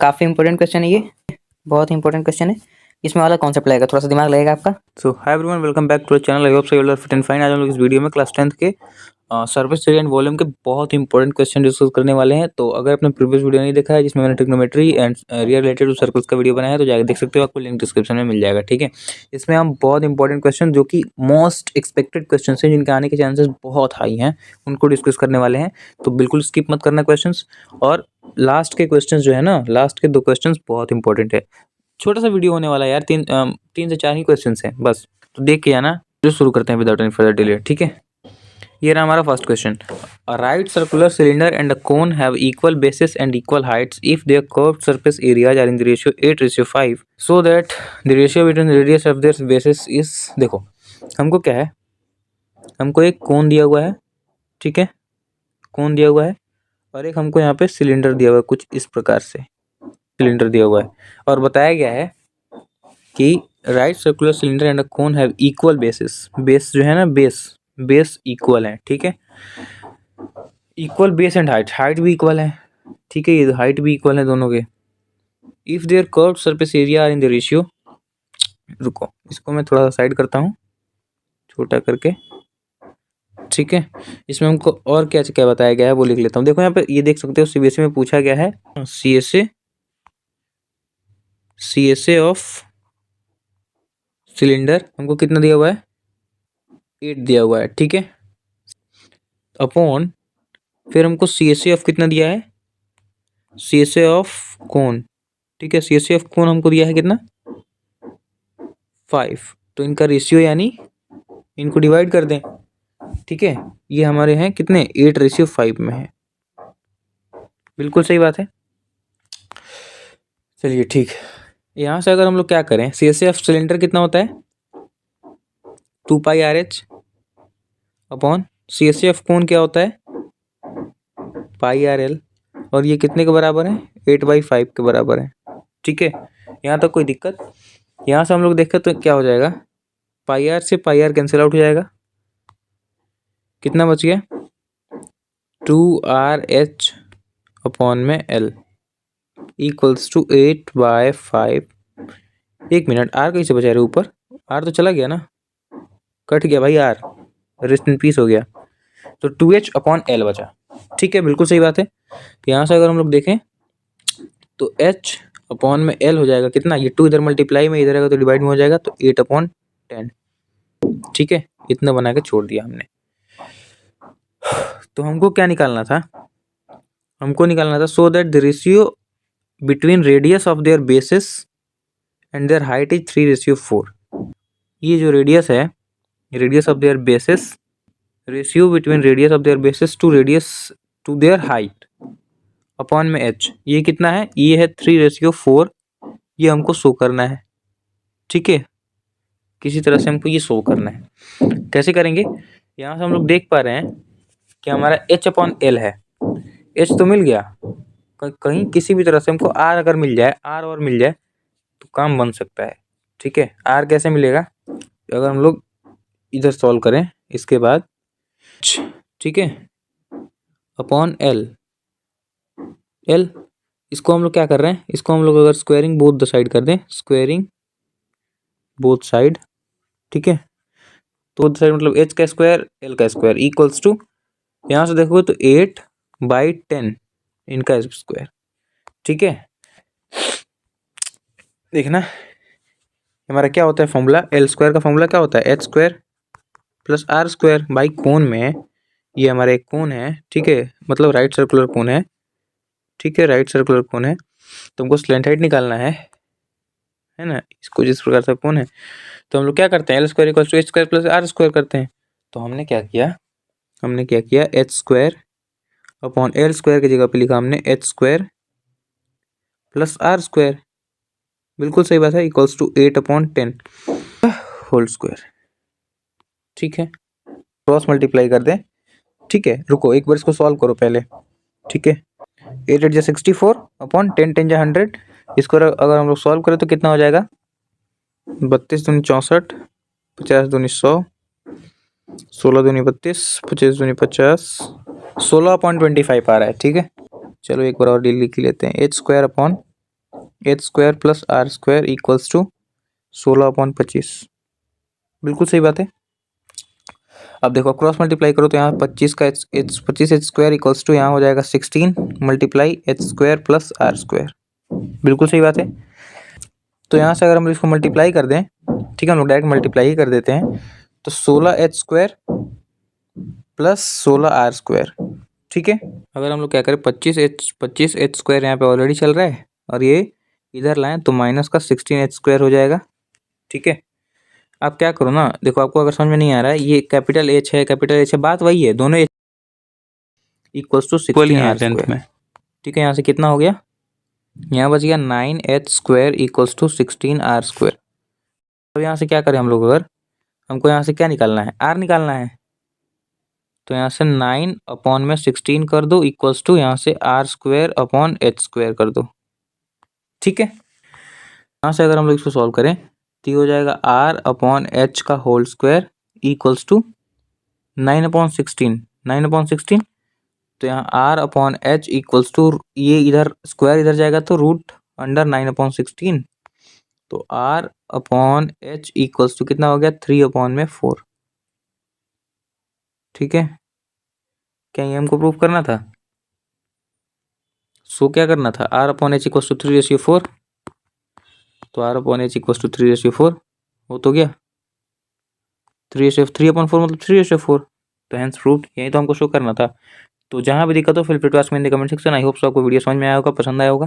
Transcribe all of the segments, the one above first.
काफ़ी important question है ये, बहुत ही इंपॉर्टेंट क्वेश्चन है। इसमें वाला कॉन्सेप्ट लगेगा, थोड़ा सा दिमाग लगेगा आपका। So hi everyone, welcome back to the channel. I hope so you are fit and fine. आज हम लोग इस वीडियो में क्लास 10th के सरफेस एरिया एंड वॉल्यूम के बहुत इंपॉर्टेंट क्वेश्चन डिस्कस करने वाले हैं। तो अगर आपने प्रीवियस वीडियो नहीं देखा है जिसमें मैंने trigonometry and area related to circles का वीडियो बनाया है, तो जाकर देख सकते हो, आपको लिंक डिस्क्रिप्शन में मिल जाएगा। ठीक है, इसमें हम बहुत इंपॉर्टेंट क्वेश्चन जो कि मोस्ट एक्सपेक्टेड क्वेश्चन हैं, जिनके आने के चांसेस बहुत हाई हैं, उनको डिस्कस करने वाले हैं। तो बिल्कुल स्किप मत करना क्वेश्चन। और लास्ट के क्वेश्चन जो है ना, लास्ट के 2 क्वेश्चन बहुत इंपॉर्टेंट है। छोटा सा वीडियो होने वाला है यार, 3 से 4 ही क्वेश्चंस हैं बस, तो देख के आना। जो शुरू करते हैं विदाउट एनी फर्दर डिले। ठीक है, ये रहा हमारा first question. A right circular cylinder and a cone have equal bases and equal heights if their curved surface areas are in the ratio 8:5 so that the ratio between radius of their bases is. देखो हमको क्या है, हमको एक कोन दिया हुआ है, ठीक है, कोन दिया हुआ है, और एक हमको यहाँ पे सिलेंडर दिया हुआ है, कुछ इस प्रकार से सिलेंडर दिया हुआ है, और बताया गया है कि right circular cylinder and a cone have equal basis. Base जो है ना, बेस इक्वल है, ठीक है, equal base and height, height भी इक्वल है, ठीक है, ये हाइट भी इक्वल है दोनों के। If their curved surface area are in the ratio, रुको इसको मैं थोड़ा सा साइड करता हूँ छोटा करके, ठीक है। इसमें हमको और क्या क्या बताया गया है वो लिख लेता हूँ। देखो यहाँ पे ये देख सकते हो, सीबीएसई में पूछा गया है सीएसए ऑफ सिलेंडर हमको कितना दिया हुआ है, 8 दिया हुआ है, ठीक है, अपॉन फिर हमको सी एस ए ऑफ कितना दिया है, C S A of cone, ठीक है, सी एस ए ऑफ कोन हमको दिया है कितना, 5। तो इनका रेशियो यानी इनको डिवाइड कर दें, ठीक है, ये हमारे हैं कितने, 8:5 में है। बिल्कुल सही बात है। चलिए ठीक, यहाँ से अगर हम लोग क्या करें, C S A of cylinder कितना होता है, 2πRh upon C S A of cone क्या होता है, πRL, और ये कितने के बराबर है, 8/5 के बराबर है, ठीक है। यहाँ तक कोई दिक्कत? यहाँ से हम लोग देखें तो क्या हो जाएगा, πr से πr कैंसिल आउट हो जाएगा, कितना बच गया, 2RH अपॉन में L इक्वल्स टू 8/5। एक मिनट, आर कैसे बचा रहे ऊपर, आर तो चला गया ना, कट गया भाई, आर रेस्ट इन पीस हो गया, तो 2H अपॉन L बचा, ठीक है, बिल्कुल सही बात है। यहाँ से अगर हम लोग देखें तो H अपॉन में L हो जाएगा कितना, ये 2 इधर मल्टीप्लाई में, इधर आएगा तो डिवाइड में हो जाएगा, तो 8/10, ठीक है, इतना बना के छोड़ दिया हमने। तो हमको क्या निकालना था, हमको निकालना था so that the ratio between radius of their bases and their height is 3:4। ये जो रेडियस है, radius of their bases, ratio between radius of their bases to radius to their height upon में h, ये कितना है, ये है 3:4। ये हमको शो करना है, ठीक है, किसी तरह से हमको ये शो करना है। कैसे करेंगे, यहाँ से हम लोग देख पा रहे हैं कि हमारा h/L है, h तो मिल गया, कहीं किसी भी तरह से हमको r अगर मिल जाए, r और मिल जाए तो काम बन सकता है, ठीक है। r कैसे मिलेगा, अगर हम लोग इधर सॉल्व करें इसके बाद, ठीक है, अपॉन L, इसको हम लोग क्या कर रहे हैं, इसको हम लोग अगर स्क्वायरिंग बोथ द साइड कर दें, स्क्वायरिंग बोथ साइड, ठीक है, तो साइड मतलब h का स्क्वायर L का स्क्वायर इक्वल्स टू, यहाँ से देखोगे तो 8/10 इनका स्क्वायर, ठीक है। देखना हमारा क्या होता है फॉर्मूला, एल स्क्वायर का फॉर्मूला क्या होता है, H square plus R square. बाई कोन में ये हमारा एक कोन है, ठीक है, मतलब राइट सर्कुलर कोन है, ठीक है, राइट सर्कुलर कोन है, तो हमको स्लैंट हाइट निकालना है ना, इसको जिस प्रकार से कोन है, तो हम लोग क्या करते हैं, L square equal to H square plus R square करते हैं। तो हमने क्या किया, H square upon L square की जगह पे लिखा हमने H square plus R square, बिल्कुल सही बात है, इक्वल्स टू 8/10 होल स्क्वायर, ठीक है, क्रॉस मल्टीप्लाई कर दें, ठीक है। रुको एक बार इसको सॉल्व करो पहले, ठीक है, 8 × 64 अपॉन 10 10 100, इसको अगर हम लोग सॉल्व करें तो कितना हो जाएगा, 32 दूनी 64, 50 दूनी 100, 16 दूनी 32, 25 दूनी 50, 16/25 आ रहा है, ठीक है। चलो एक बार और लिख लेते हैं, H square upon H square plus R square equals to 16/25। बिल्कुल सही बात है। अब देखो क्रॉस मल्टीप्लाई करो तो यहाँ 25 का पच्चीस एच स्क्वायर इक्वल्स टू यहाँ हो जाएगा 16 multiply H square plus R square. बिल्कुल सही बात है। तो यहाँ से अगर हम इसको मल्टीप्लाई कर दें, ठीक है, हम लोग डायरेक्ट मल्टीप्लाई ही कर देते हैं, तो 16 H square plus 16 R square. ठीक है, अगर हम लोग क्या करें, 25 एच स्क्वायर यहाँ पे ऑलरेडी चल रहा है और ये इधर लाएं तो माइनस का 16 एच स्क्वायर हो जाएगा। ठीक है, आप क्या करो ना, देखो आपको अगर समझ में नहीं आ रहा है, ये कैपिटल एच है, कैपिटल एच है, बात वही है, दोनों H equals to 16 R square. ठीक है, यहाँ से कितना हो गया, यहाँ बच गया 9 H square equals to 16 R square. तो यहाँ से क्या करें हम लोग, अगर हमको यहाँ से क्या निकालना है, आर निकालना है, तो यहाँ से 9 अपॉन में 16 कर दो इक्वल्स टू यहाँ से R square upon H square कर दो। ठीक है, यहाँ से अगर हम लोग इसको सॉल्व करें तो ये हो जाएगा आर अपॉन एच का होल स्क्वायर इक्वल्स टू 9/16। 9/16, तो यहाँ R upon H equals to, ये इधर स्क्वायर इधर जाएगा तो रूट अंडर 9/16, तो R upon H equals to कितना हो गया, 3/4। ठीक है, क्या ये हमको प्रूफ करना था? सो क्या करना था, R upon H equals to 3/4, तो R upon H equals to 3/4 हो तो गया, 3/4 मतलब 3/4, तो हैंस प्रूव्ड, यही तो हमको शो करना था। तो जहाँ भी दिक्कत हो feel free to ask me in the comment section. I hope so आपको वीडियो समझ में आया होगा, पसंद आया होगा।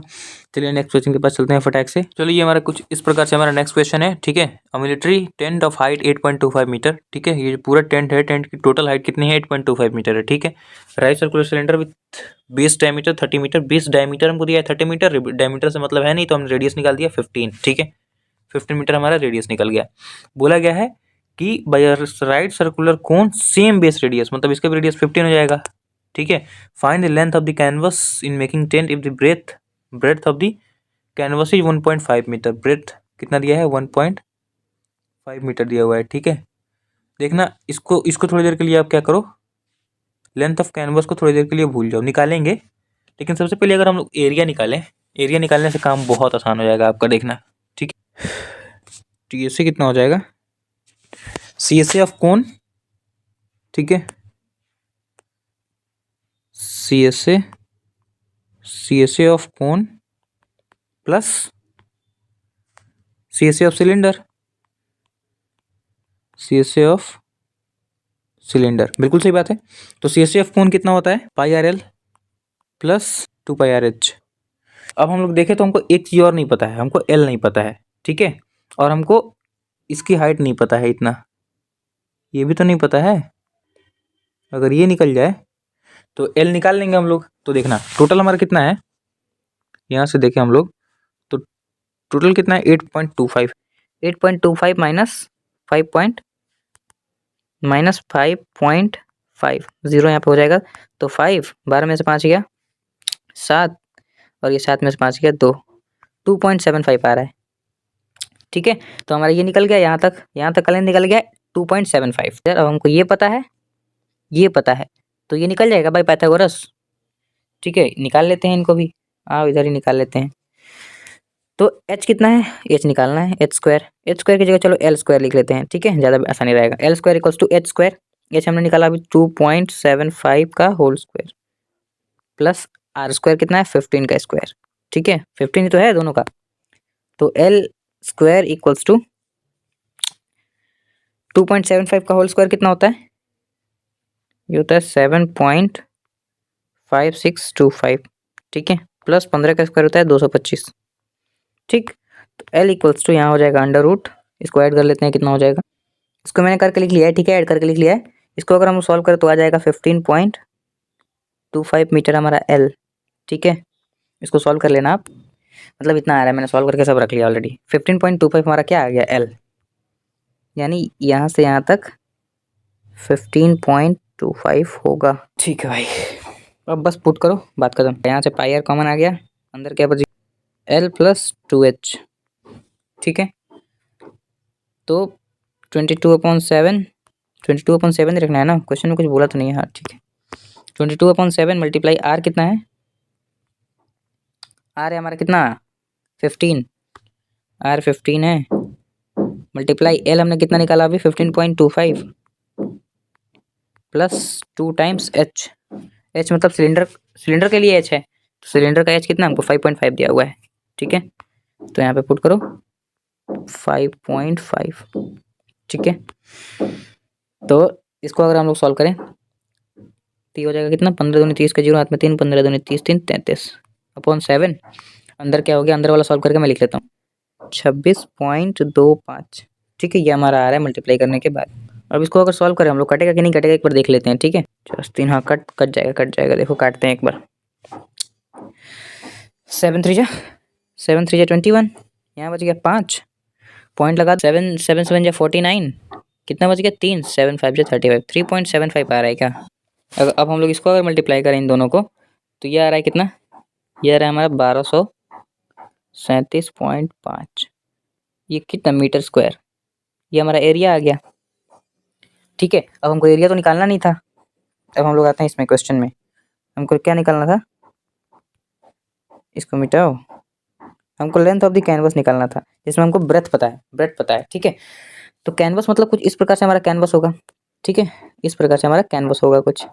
चलिए नेक्स्ट क्वेश्चन के पास चलते हैं फटाक से। चलिए ये हमारा कुछ इस प्रकार से हमारा नेक्स्ट क्वेश्चन है। ठीक है, a military tent of height 8.25 metre. ठीक है, ये पूरा टेंट है, टेंट की टोटल हाइट कितनी है, 8.25 मीटर है। ठीक है, right circular cylinder with base diameter 30 metre. Base diameter हमको दिया है 30 मीटर, डायमीटर से मतलब है नहीं, तो हमने रेडियस निकाल दिया 15। ठीक है, 15 मीटर हमारा रेडियस निकल गया। बोला गया है कि by right circular cone same base radius, मतलब इसका भी रेडियस 15 हो जाएगा। ठीक है, find the length of the canvas in making tent if the breadth of the canvas is 1.5 metre. Breadth कितना दिया है, 1.5 मीटर दिया हुआ है। ठीक है, देखना इसको थोड़ी देर के लिए आप क्या करो, लेंथ ऑफ कैनवस को थोड़ी देर के लिए भूल जाओ, निकालेंगे। लेकिन सबसे पहले अगर हम लोग एरिया निकालें, एरिया निकालने से काम बहुत आसान हो जाएगा आपका, देखना। ठीक है, तो इससे कितना हो जाएगा, सी एस ए ऑफ कोन, ठीक है, C S A of cone plus C S A of cylinder, C S A of cylinder, बिल्कुल सही बात है। तो सी एस ए ऑफ कोन कितना होता है, पाई आर एल प्लस 2 पाई आर एच। अब हम लोग देखें तो हमको एक चीज़ और नहीं पता है, हमको एल नहीं पता है। ठीक है, और हमको इसकी हाइट नहीं पता है, इतना ये भी तो नहीं पता है। अगर ये निकल जाए तो एल निकाल लेंगे हम लोग। तो देखना टोटल हमारा कितना है, यहाँ से देखें हम लोग तो टोटल कितना है, 8.25। 8.25 -5.5 जीरो यहाँ पे हो जाएगा, तो 5 12 में से 5 गया 7, और ये 7 में से 5 गया 2, 2.75 आ रहा है। ठीक है, तो हमारा ये निकल गया यहाँ तक का लेंथ निकल गया 2.75। अब हमको ये पता है, तो ये निकल जाएगा भाई पाइथागोरस। ठीक है, निकाल लेते हैं इनको भी, आओ इधर ही निकाल लेते हैं। तो h कितना है, h निकालना है, h स्क्वायर की जगह चलो l स्क्वायर लिख लेते हैं। ठीक है, ज़्यादा आसानी रहेगा। l square equals to h square, h हमने निकाला अभी 2.75 का whole square plus r square कितना है, 15 का स्क्वायर। ठीक है, 15 ही तो है दोनों का, तो l स्क्वायर इक्वल्स टू 2.75 का होल स्क्वायर कितना होता है, ये होता है 7.5625। ठीक है, प्लस 15 का स्क्वायर होता है 225। ठीक, तो L इक्वल्स टू यहाँ हो जाएगा अंडर रूट, इसको ऐड कर लेते हैं, कितना हो जाएगा, इसको मैंने करके लिख लिया है। ठीक है, ऐड करके लिख लिया है। इसको अगर हम सॉल्व करें तो आ जाएगा 15.25 मीटर हमारा L। ठीक है, इसको सॉल्व कर लेना आप, मतलब इतना आ रहा है, मैंने सॉल्व करके सब रख लिया ऑलरेडी। 15.25 हमारा क्या आ गया, L, यानी यहाँ से यहाँ तक 15.25 होगा। ठीक है भाई, अब बस पुट करो, बात खत्म। यहाँ से पाई आर कॉमन आ गया, अंदर क्या बच L प्लस 2H। ठीक है, तो 22/7 ही रखना है ना, क्वेश्चन में कुछ बोला तो नहीं है। हाँ ठीक है, 22/7 मल्टीप्लाई आर कितना है, आर है हमारा कितना 15, आर 15 है, मल्टीप्लाई एल हमने कितना निकाला अभी 15.25 प्लस 2 टाइम्स एच, एच मतलब सिलेंडर के लिए एच है, तो सिलेंडर का एच कितना हमको 5.5 दिया हुआ है, ठीक है। तो यहाँ पे पुट करो 5.5, ठीक है। तो इसको अगर हम लोग सॉल्व करें तो ये हो जाएगा कितना, 15 दूनी 30 का 0 हाथ में 3, 15 दूनी 30, 3 33 अपॉन 7, अंदर क्या हो गया, अंदर वाला सॉल्व करके मैं लिख लेता हूँ 26.25, ठीक है। ये हमारा आ रहा है मल्टीप्लाई करने के बाद। अब इसको अगर सॉल्व करें हम लोग, कटेगा कि नहीं कटेगा एक बार देख लेते हैं, ठीक है। 3 हाँ कट जाएगा, देखो काटते हैं एक बार। 7 3 जा 21, यहाँ बच गया 5 पॉइंट लगा, 7 7 7 जा 49, कितना बच गया 3, 7 5 जा 35, 3.75 आ रहा है क्या। अगर अब हम लोग इसको अगर मल्टीप्लाई करें इन दोनों को तो ये आ रहा है कितना, ये आ रहा है हमारा 1237.5, ये कितना मीटर स्क्वायर, ये हमारा एरिया आ गया, ठीक है। अब हमको एरिया तो निकालना नहीं था, अब हम लोग आते हैं इसमें क्वेश्चन में, हमको क्या निकालना था, इसको मिटाओ, हमको लेंथ ऑफ द कैनवस निकालना था, जिसमें हमको ब्रेथ पता है, ठीक है। तो कैनवस मतलब कुछ इस प्रकार से हमारा कैनवस होगा, ठीक है, इस प्रकार से हमारा कैनवस होगा कुछ,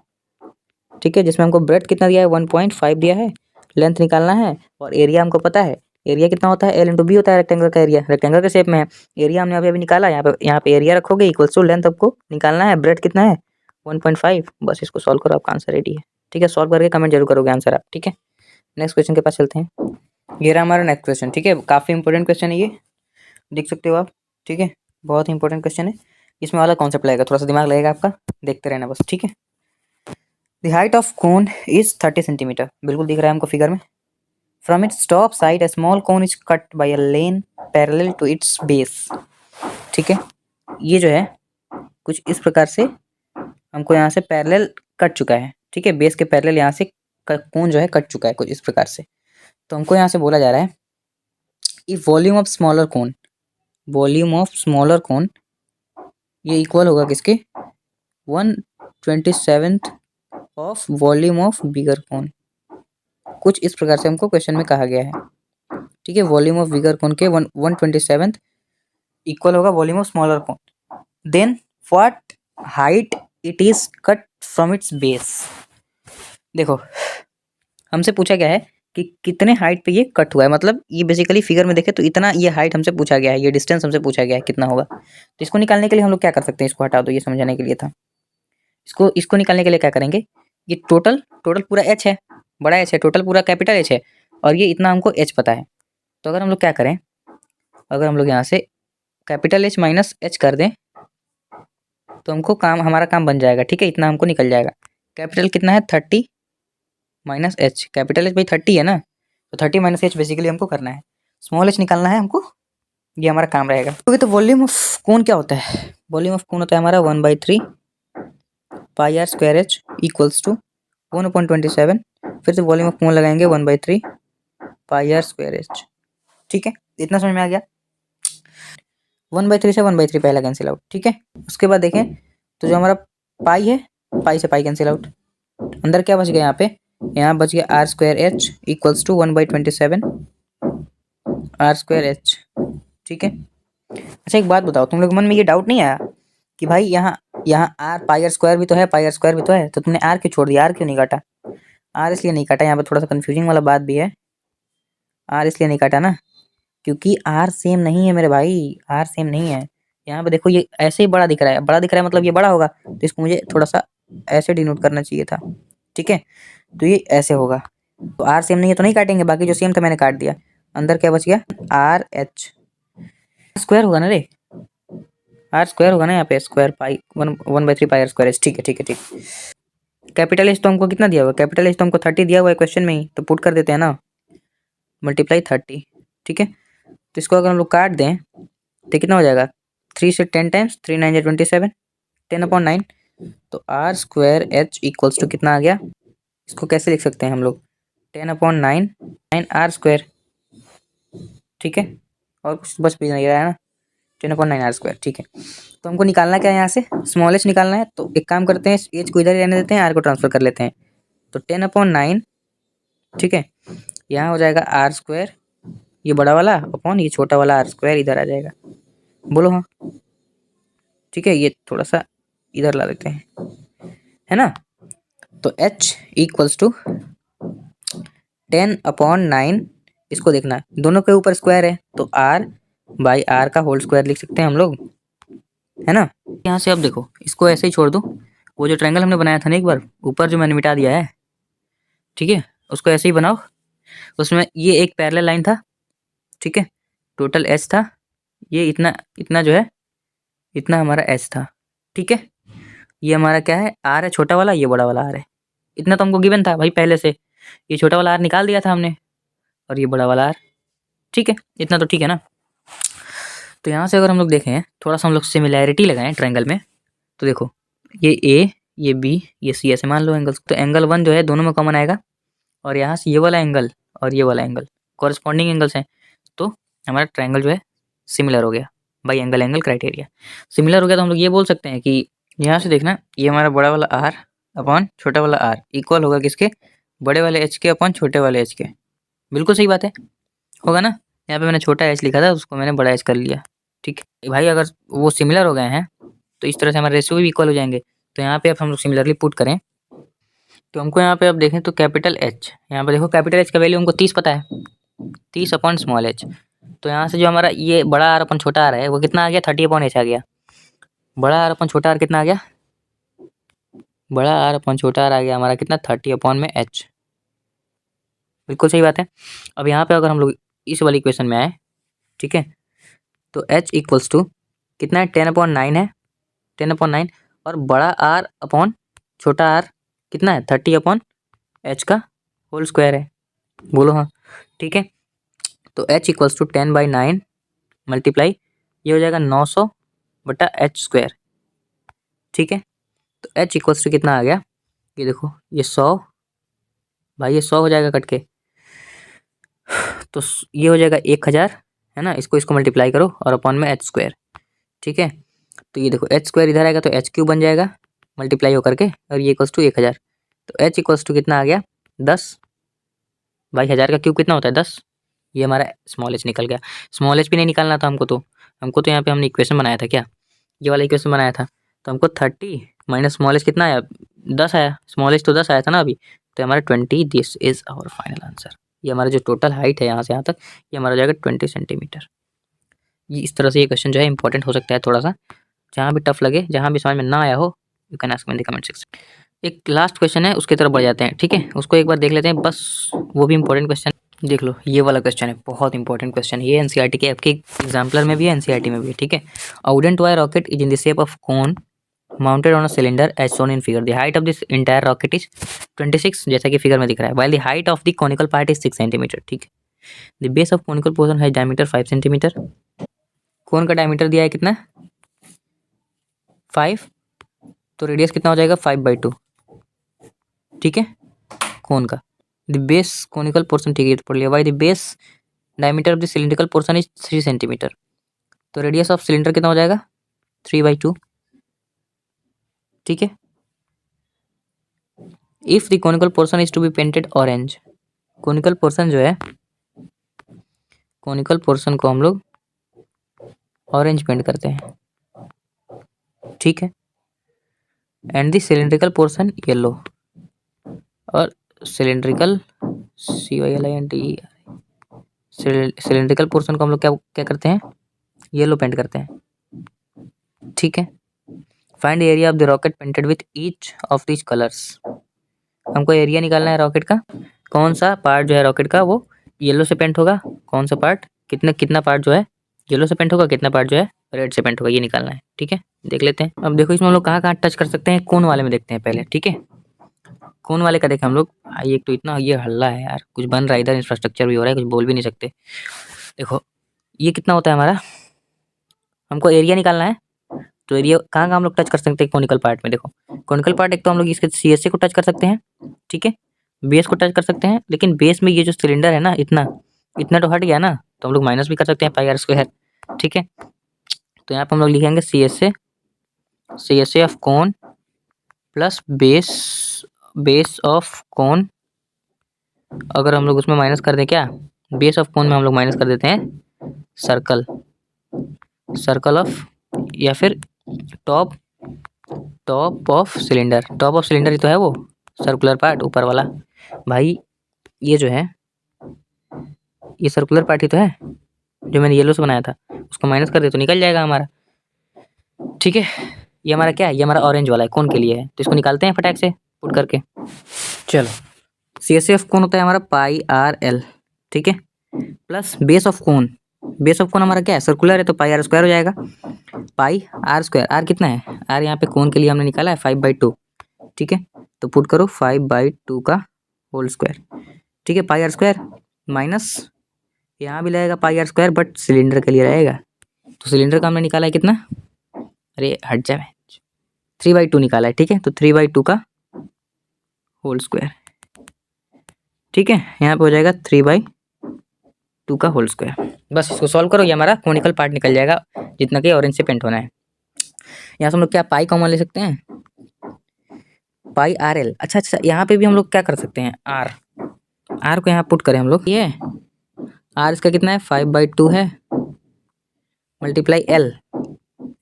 ठीक है, जिसमें हमको ब्रेथ कितना दिया है 1.5 दिया है, लेंथ निकालना है और एरिया हमको पता है, एरिया कितना होता है एल इंटू बी होता है, रेक्टेंगल का एरिया, रेक्टेंगल के शेप में है, एरिया हमने अभी निकाला, यहाँ पे एरिया रखोगे इक्वल्स टू लेंथ आपको निकालना है, ब्रेथ कितना है 1.5, बस इसको सॉल्व करो, आपका आंसर रेडी है, ठीक है। सॉल्व करके कमेंट जरूर करोगे आंसर आप, ठीक है। नेक्स्ट क्वेश्चन के पास चलते हैं, ये रहा हमारा नेक्स्ट क्वेश्चन, ठीक है, काफ़ी इंपॉर्टेंट क्वेश्चन है ये, देख सकते हो आप, ठीक है, बहुत ही इंपॉर्टेंट क्वेश्चन है, इसमें वाला कॉन्सेप्ट लगेगा, थोड़ा सा दिमाग लगेगा आपका, देखते रहना बस, ठीक है। The height of cone is 30 centimetre, बिल्कुल दिख रहा है हमको फिगर में। From its top side a small cone is cut by a lane parallel to its base, ठीक है। ये जो है कुछ इस प्रकार से हमको यहाँ से पैरेलल कट चुका है, ठीक है, बेस के पैरेलल यहाँ से कोन जो है कट चुका है कुछ इस प्रकार से। तो हमको यहाँ से बोला जा रहा है इफ वॉल्यूम ऑफ स्मॉलर कोन ये इक्वल होगा किसके 1/27 ऑफ वॉल्यूम ऑफ बिगर कोन, कुछ इस प्रकार से हमको क्वेश्चन में कहा गया है, ठीक है। वॉल्यूम ऑफ बिगर कोन के 1/27 इक्वल होगा volume of smaller cone, then what height it is cut from its base. देखो हमसे पूछा गया है कि कितने हाइट पे ये कट हुआ है, मतलब ये बेसिकली फिगर में देखें तो इतना ये हाइट हमसे पूछा गया है, ये डिस्टेंस हमसे पूछा गया है कितना होगा। तो इसको निकालने के लिए हम लोग क्या कर सकते हैं, इसको हटा दो, ये समझाने के लिए था। इसको निकालने के लिए क्या करेंगे, ये टोटल पूरा एच है, बड़ा एच है, टोटल पूरा कैपिटल एच है, और ये इतना हमको एच पता है। तो अगर हम लोग क्या करें, अगर हम लोग यहाँ से कैपिटल एच माइनस एच कर दें तो हमको हमारा काम बन जाएगा, ठीक है, इतना हमको निकल जाएगा। कैपिटल कितना है 30 माइनस एच, कैपिटल एच भाई 30 है ना, तो 30 माइनस एच बेसिकली हमको करना है, स्मॉल एच निकालना है हमको, ये हमारा काम रहेगा। तो वॉल्यूम ऑफ कोन क्या होता है, वॉल्यूम ऑफ कोन होता है हमारा 1/3 pi R square H equals to 1/27, फिर से वॉल्यूम ऑफ कोन लगाएंगे 1/3 पाई आर स्क्वायर एच, ठीक है, इतना समझ में आ गया। 1/3 से 1/3 पहला कैंसिल आउट, ठीक है। उसके बाद देखें तो जो हमारा पाई है, पाई से पाई कैंसिल आउट, अंदर क्या बच गया यहाँ बच गया R square H equals to 1/27 R square H, ठीक है। अच्छा एक बात बताओ, तुम लोग मन में ये डाउट नहीं आया कि भाई यहाँ आर पाई आर स्क्वायर भी तो है, पाई आर स्क्वायर भी तो है, तो तुमने आर क्यों छोड़ दिया, आर क्यों नहीं काटा। आर इसलिए नहीं काटा, यहाँ पर थोड़ा सा कंफ्यूजिंग वाला बात भी है, आर इसलिए नहीं काटा ना क्योंकि आर सेम नहीं है मेरे भाई, आर सेम नहीं है। यहाँ पे देखो ये ऐसे ही बड़ा दिख रहा है, मतलब ये बड़ा होगा, तो इसको मुझे थोड़ा सा ऐसे डिनोट करना चाहिए था, ठीक है। तो ये ऐसे होगा, तो आर सेम नहीं है तो नहीं काटेंगे, बाकी जो सेम था मैंने काट दिया। अंदर क्या बच गया आर एच स्क्वायर होगा ना रे, आर स्क्वायर होगा ना यहाँ पे, square pi 1/3 pi R square H, ठीक है। कैपिटल एच तो हमको कितना दिया हुआ है, कैपिटल एच तो हमको 30 दिया हुआ है क्वेश्चन में ही, तो पुट कर देते हैं ना, मल्टीप्लाई 30, ठीक है। तो इसको अगर हम लोग काट दें तो कितना हो जाएगा, 3 से 10 टाइम्स 3 9 27, 10/9, तो R square H equals to कितना आ गया, इसको कैसे लिख सकते हैं हम लोग 10/9 9 आर स्क्वायर, ठीक है, और कुछ बच भी नहीं रहा है ना, 10/9 आर स्क्वायर, ठीक है। तो हमको निकालना क्या है, यहाँ से स्मॉल एच निकालना है, तो एक काम करते हैं एच को इधर ही रहने देते हैं, आर को ट्रांसफर कर लेते हैं, तो 10/9, ठीक है, यहाँ हो जाएगा आर स्क्वायर ये बड़ा वाला अपॉन ये छोटा वाला आर स्क्वायर इधर आ जाएगा। बोलो हाँ। ठीक है, ये थोड़ा सा इधर ला देते हैं, है ना। तो h इक्वल्स टू 10/9, इसको देखना दोनों के ऊपर स्क्वायर है तो r बाई आर का होल स्क्वायर लिख सकते हैं हम लोग, है ना। यहाँ से अब देखो इसको ऐसे ही छोड़ दो, वो जो ट्रायंगल हमने बनाया था ना एक बार ऊपर जो मैंने मिटा दिया है, ठीक है, उसको ऐसे ही बनाओ। उसमें ये एक पैरेलल लाइन था, ठीक है, टोटल एच था, ये इतना इतना जो है इतना हमारा एच था, ठीक है। ये हमारा क्या है, आर है छोटा वाला, ये बड़ा वाला आर है। इतना तो हमको गिवन था भाई पहले से, ये छोटा वाला आर निकाल दिया था हमने और ये बड़ा वाला आर, ठीक है, इतना तो ठीक है ना। तो यहाँ से अगर हम लोग देखें थोड़ा सा हम लोग सिमिलैरिटी लगाएं ट्रायंगल में, तो देखो ये ए, ये बी, ये सी, ऐसे मान लो एंगल्स। तो एंगल 1 जो है दोनों में कॉमन आएगा और यहाँ से ये वाला एंगल और ये वाला एंगल कॉरस्पॉन्डिंग एंगल्स हैं, तो हमारा ट्रायंगल जो है सिमिलर हो गया by angle angle criteria. Similar हो गया तो हम लोग ये बोल सकते हैं कि यहाँ से देखना ये हमारा बड़ा वाला आर अपॉन छोटा वाला आर इक्वल होगा किसके, बड़े वाले एच के अपॉन छोटे वाले एच के। बिल्कुल सही बात है, होगा ना। यहाँ पे मैंने छोटा एच लिखा था, उसको मैंने बड़ा एच कर लिया, ठीक है भाई। अगर वो सिमिलर हो गए हैं तो इस तरह से हमारे रेशियो भी इक्वल हो जाएंगे। तो यहाँ पे अब हम लोग सिमिलरली पुट करें तो हमको यहाँ पे अब देखें तो कैपिटल एच, यहाँ पे देखो कैपिटल एच का वैल्यू हमको 30 पता है, 30 अपॉन स्मॉल एच। तो यहाँ से जो हमारा ये बड़ा आर अपन छोटा आर है वो कितना आ गया, 30 अपॉन एच आ गया। बड़ा आर अपन छोटा आर कितना आ गया, बड़ा आर अपन छोटा आर आ गया हमारा कितना, 30 अपॉन में एच। बिल्कुल सही बात है। अब यहाँ पे अगर हम लोग इस वाली इक्वेशन में आए, ठीक है, तो एच इक्वल्स टू कितना है, 10/9 है, 10/9 और बड़ा आर अपॉन छोटा आर कितना है, 30 अपॉन एच का होल स्क्वायर है। बोलो हाँ, ठीक है। तो h इक्वल्स टू 10/9 मल्टीप्लाई ये हो जाएगा 900 बटा एच स्क्वायर, ठीक है। तो h इक्वल्स टू कितना आ गया, ये देखो ये 100 भाई, ये 100 हो जाएगा कट के, तो ये हो जाएगा 1000, है ना। इसको इसको मल्टीप्लाई करो और अपॉन में एच स्क्वायर, ठीक है। तो ये देखो एच स्क्वायर इधर आएगा तो एच क्यूब बन जाएगा मल्टीप्लाई होकर के, और ये इक्वल्स टू 1000। तो h इक्वल्स टू कितना आ गया, 10 भाई, 1000 का क्यूब कितना होता है, 10। ये हमारा स्मॉल एच निकल गया। स्मॉल एच भी नहीं निकालना था हमको तो यहाँ पे हमने इक्वेशन बनाया था क्या, ये वाला इक्वेशन बनाया था। तो हमको 30 माइनस स्मॉल एच कितना आया, 10 आया। स्मॉल एच तो 10 आया था ना अभी, तो हमारा 20, this is our final answer. ये हमारा जो टोटल हाइट है यहाँ से यहाँ तक, ये हमारा हो जाएगा 20 सेंटीमीटर। ये इस तरह से ये क्वेश्चन जो है इंपॉर्टेंट हो सकता है थोड़ा सा, जहाँ भी टफ लगे, जहाँ भी समझ में ना आया हो, you can ask me in the comment section. एक लास्ट क्वेश्चन है उसकी तरफ बढ़ जाते हैं, ठीक है, उसको एक बार देख लेते हैं बस, वो भी इंपॉर्टेंट क्वेश्चन। देख लो ये वाला क्वेश्चन है, बहुत इंपॉर्टेंट क्वेश्चन है ये, एनसीईआरटी के आपके एग्जाम्पलर में भी है, एनसीईआरटी में भी है, ठीक है। A wooden toy rocket is in the shape of cone mounted on a cylinder as shown in figure. The height of this entire rocket is 26, जैसा कि फिगर में दिख रहा है, while the height of the conical part is 6 centimetre, ठीक है। The base of conical portion has diameter 5 centimetre. Cone का diameter दिया है कितना, 5, तो रेडियस कितना हो जाएगा, 5/2, ठीक है, कोन का। द बेस कोनिकल पोर्शन, ठीक है, तो पढ़ लिया। By the base diameter of the cylindrical portion is 3 centimetre, तो रेडियस ऑफ सिलेंडर कितना हो जाएगा, 3/2, ठीक है। If the conical portion is to be painted orange, conical portion जो है, कोनिकल पोर्शन को हम लोग ऑरेंज पेंट करते हैं, ठीक है। And the cylindrical portion yellow, और सिलिंड्रिकल CYLIND सिलिंड्रिकल पोर्शन को हम लोग क्या क्या करते हैं, येलो पेंट करते हैं, ठीक है। Find area of the rocket painted with each of this colours, हमको एरिया निकालना है रॉकेट का, कौन सा पार्ट जो है रॉकेट का वो येलो से पेंट होगा, कौन सा पार्ट, कितना कितना पार्ट जो है येलो से पेंट होगा, कितना पार्ट जो है रेड से पेंट होगा, ये निकालना है, ठीक है। देख लेते हैं। अब देखो इसमें हम लोग कहाँ कहाँ टच कर सकते हैं, कोन वाले में देखते हैं पहले, ठीक है। कोन वाले का देखें हम लोग, एक तो इतना ये हल्ला है यार, कुछ बन रहा है इधर, इंफ्रास्ट्रक्चर भी हो रहा है, कुछ बोल भी नहीं सकते। देखो ये कितना होता है हमारा, हमको एरिया निकालना है, तो एरिया कहाँ कहाँ हम लोग टच कर सकते हैं कोनिकल पार्ट में। देखो कोनिकल पार्ट एक तो हम लोग इसके CSA को टच कर सकते हैं, ठीक है, बेस को टच कर सकते हैं, लेकिन बेस में ये जो सिलेंडर है ना, इतना इतना तो हट गया ना, तो हम लोग माइनस भी कर सकते हैं πr², ठीक है। तो यहाँ पर हम लोग लिखेंगे CSA of cone plus base of cone, अगर हम लोग उसमें माइनस कर दें क्या, बेस ऑफ कोन में हम लोग माइनस कर देते हैं सर्कल, सर्कल ऑफ या फिर top of cylinder. Top of cylinder ही तो है वो सर्कुलर पार्ट ऊपर वाला। भाई ये जो है ये सर्कुलर पार्ट ही तो है जो मैंने येलो से बनाया था, उसको माइनस कर दे तो निकल जाएगा हमारा। ठीक है, ये हमारा क्या है, ये हमारा ऑरेंज वाला है, कौन के लिए है, तो इसको निकालते हैं फटाक से पुट करके। चलो CSF कौन होता है हमारा पाई आर एल, ठीक है, plus base of cone. Base of cone हमारा क्या है, सर्कुलर है, तो पाई आर स्क्वायर हो जाएगा। पाई आर स्क्वायर, आर कितना है, आर यहाँ पे कोन के लिए हमने निकाला है 5/2, ठीक है, तो पुट करो 5/2 का होल स्क्वायर, ठीक है, पाई आर स्क्वायर माइनस यहाँ भी लगेगा पाई आर स्क्वायर, बट सिलेंडर के लिए रहेगा, तो सिलेंडर का हमने निकाला है कितना, अरे हट जा, 3/2 निकाला है, ठीक है, तो 3/2 का होल स्क्वायर, ठीक है, यहाँ पे हो जाएगा 3/2 का होल स्क्वायर। बस इसको सॉल्व करो, ये हमारा कोनिकल पार्ट निकल जाएगा जितना कि ऑरेंज से पेंट होना है। यहाँ से हम लोग क्या पाई कॉमन ले सकते हैं, पाई आर एल। अच्छा, यहाँ पे भी हम लोग क्या कर सकते हैं, आर को यहाँ पुट करें हम लोग, ये आर इसका कितना है 5/2 है, मल्टीप्लाई एल,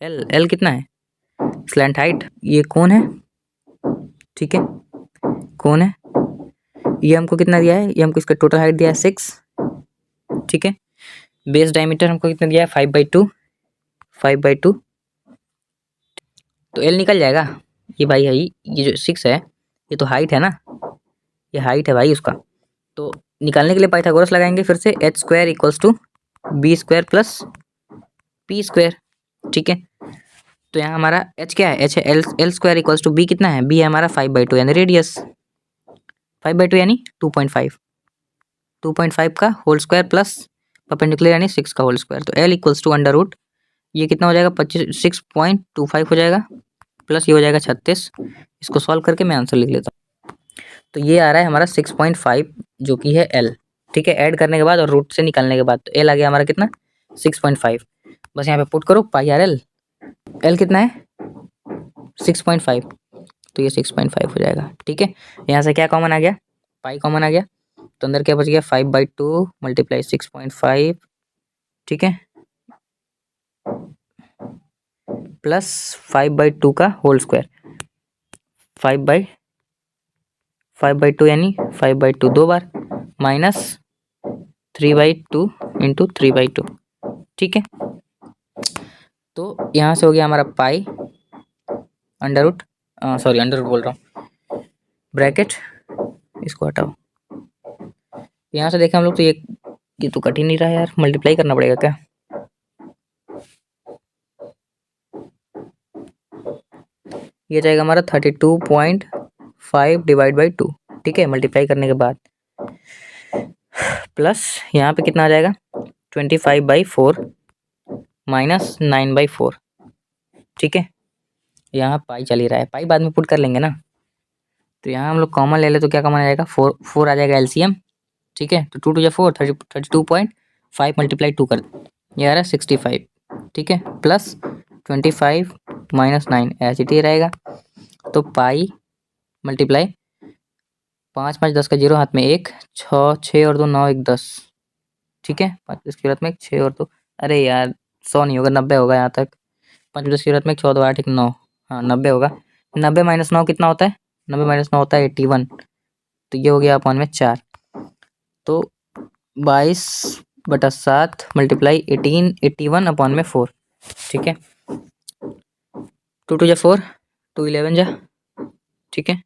एल कितना है स्लैंट हाइट, ये कौन है, ठीक है, कौन है, ये हमको कितना दिया है, ये हमको इसका टोटल हाइट दिया है 6, ठीक है, बेस डायमीटर हमको कितना दिया है 5/2, तो एल निकल जाएगा। ये भाई है ये जो 6 है ये तो हाइट है ना, ये हाइट है भाई उसका, तो निकालने के लिए पाइथागोरस लगाएंगे फिर से, h² = b² + p², ठीक है, तो यहाँ हमारा h क्या है, h है l² = b कितना है, b है हमारा 5/2 यानी रेडियस, 5/2 यानी 2.5 का होल स्क्वायर प्लस परपेंडिकुलर यानी 6 का होल स्क्वायर, तो l = ये कितना हो जाएगा 6.25 हो जाएगा, प्लस ये हो जाएगा 36। इसको सॉल्व करके मैं आंसर लिख लेता हूँ, तो ये आ रहा है हमारा 6.5 जो कि है l, ठीक है, ऐड करने के बाद और रूट से निकालने के बाद, तो l आ गया हमारा कितना 6.5। बस यहाँ पे पुट करो पाई आर एल, एल कितना है 6.5, तो ये 6.5 हो जाएगा, ठीक है। यहाँ से क्या कॉमन आ गया, पाई कॉमन आ गया, तो अंदर क्या बच गया 5/2 × 6.5, ठीक है, प्लस 5/2 का होल स्क्वायर, 5/2 यानी 5/2 दो बार, माइनस 3/2 × 3/2, ठीक है, तो यहाँ से हो गया हमारा पाई अंडर रूट बोल रहा हूँ, ब्रैकेट, इसको हटाओ, यहाँ से देखें हम लोग तो ये तो कट ही नहीं रहा है यार, मल्टीप्लाई करना पड़ेगा क्या, ये जाएगा हमारा 32.5/2, ठीक है, मल्टीप्लाई करने के बाद, प्लस यहाँ पे कितना आ जाएगा 25/4 माइनस 9/4, ठीक है, यहाँ पाई चल ही रहा है, पाई बाद में पुट कर लेंगे ना, तो यहाँ हम लोग कॉमन ले ले तो क्या कॉमन आ जाएगा 4 आ जाएगा एलसीएम, ठीक है, तो 2 × 4 32.5 × 2 कर, ये आ रहा है 65, ठीक है, प्लस 25 - 9 ऐसे ही रहेगा, तो पाई मल्टीप्लाई 5 5 10 का 0 हाथ में 1, 6 और 2 9 1 10, ठीक है, 5 10 की औरत में 6 और 2, अरे यार 100 नहीं होगा 90 होगा यहाँ तक, 5 10 की औरत में 14 2 8 1 9, हाँ 90 होगा, 90 - 9 कितना होता है, 90 - 9 होता है 81, तो ये हो गया अपॉन में 4, तो 22/7 मल्टीप्लाई 18 81 अपॉन में 4, ठीक है, 2 2 × 4 2 11 जा, ठीक है,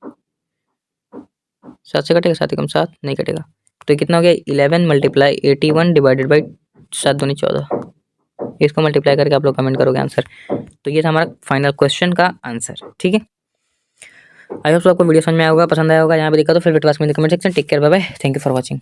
7 से कटेगा 7 × 7 नहीं कटेगा, तो कितना हो गया 11 × 81 / 7 दूनी 14, इसको मल्टीप्लाई करके आप लोग कमेंट करोगे आंसर, तो ये था हमारा फाइनल क्वेश्चन का आंसर, ठीक है। आई होप आपको वीडियो समझ में आया होगा, पसंद आया होगा, यहाँ पे देखा तो फिर comment section, take care, bye bye, thank you for watching.